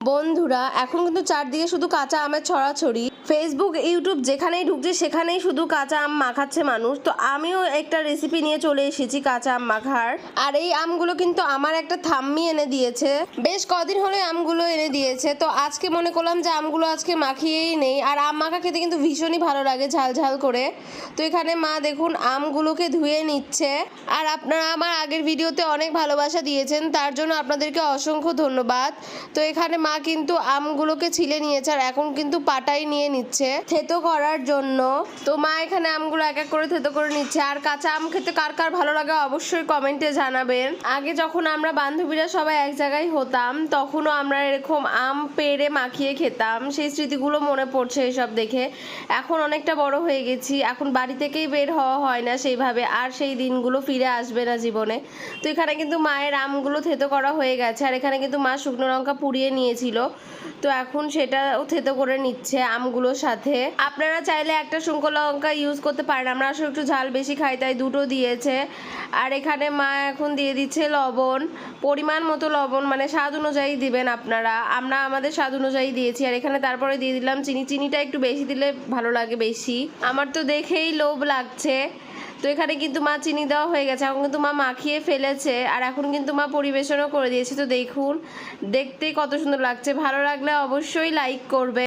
বন্ধুরা, এখন কিন্তু চারদিকে শুধু কাঁচা আমের ছড়াছড়ি। ফেসবুক, ইউটিউব যেখানেই ঢুকছে সেখানেই শুধু কাঁচা আম মাখাচ্ছে মানুষ। তো আমিও একটা রেসিপি নিয়ে চলে এসেছি কাঁচা আম মাখার। আর এই আমগুলো কিন্তু আমার একটা ঠাম্মি এনে দিয়েছে, বেশ কদিন হলে আমগুলো এনে দিয়েছে। তো আজকে মনে করলাম যে আমগুলো আজকে মাখিয়েই নেই। আর আম মাখা খেতে কিন্তু ভীষণই ভালো লাগে, ঝাল ঝাল করে। তো এখানে মা দেখুন আমগুলোকে ধুয়ে নিচ্ছে। আর আপনারা আমার আগের ভিডিওতে অনেক ভালোবাসা দিয়েছেন, তার জন্য আপনাদেরকে অসংখ্য ধন্যবাদ। তো এখানে মা কিন্তু আমগুলোকে ছিলে নিয়েছে আর এখন কিন্তু পাটাই নিয়ে নিচ্ছে থেতো করার জন্য। তো মা এখানে আমগুলো এক এক করে থেতো করে নিচ্ছে। আর কাঁচা আম খেতে কার কার ভালো লাগে অবশ্যই কমেন্টে জানাবেন। আগে যখন আমরা বান্ধবীরা সবাই এক জায়গায় হতাম তখনও আমরা এরকম আম পেড়ে মাখিয়ে খেতাম, সেই স্মৃতিগুলো মনে পড়ছে এসব দেখে। এখন অনেকটা বড় হয়ে গেছি, এখন বাড়ি থেকেই বের হওয়া হয় না সেইভাবে, আর সেই দিনগুলো ফিরে আসবে না জীবনে। তো এখানে কিন্তু মায়ের আমগুলো থেতো করা হয়ে গেছে। আর এখানে কিন্তু মা শুকনো লঙ্কা পুড়িয়ে নিয়েছিল, তো এখন সেটাও থেতো করে নিচ্ছে আমগুলোর সাথে। আপনারা চাইলে একটা শুকনো লঙ্কা ইউজ করতে পারেন, আমরা আসলে একটু ঝাল বেশি খাই তাই দুটো দিয়েছে। আর এখানে মা এখন দিয়ে দিচ্ছে লবণ, পরিমাণ মতো লবণ, মানে স্বাদ অনুযায়ী দিবেন আপনারা। আমরা আমাদের স্বাদ অনুযায়ী দিয়েছি। আর এখানে তারপরে দিয়ে দিলাম চিনি। চিনিটা একটু বেশি দিলে ভালো লাগে বেশি, আমার তো দেখেই লোভ লাগছে। তো এখানে কিন্তু মা চিনি দেওয়া হয়ে গেছে, এখন কিন্তু মা মাখিয়ে ফেলেছে আর এখন কিন্তু মা পরিবেশনও করে দিয়েছে। তো দেখুন, দেখতেই কত সুন্দর লাগছে। ভালো লাগলে অবশ্যই লাইক করবে।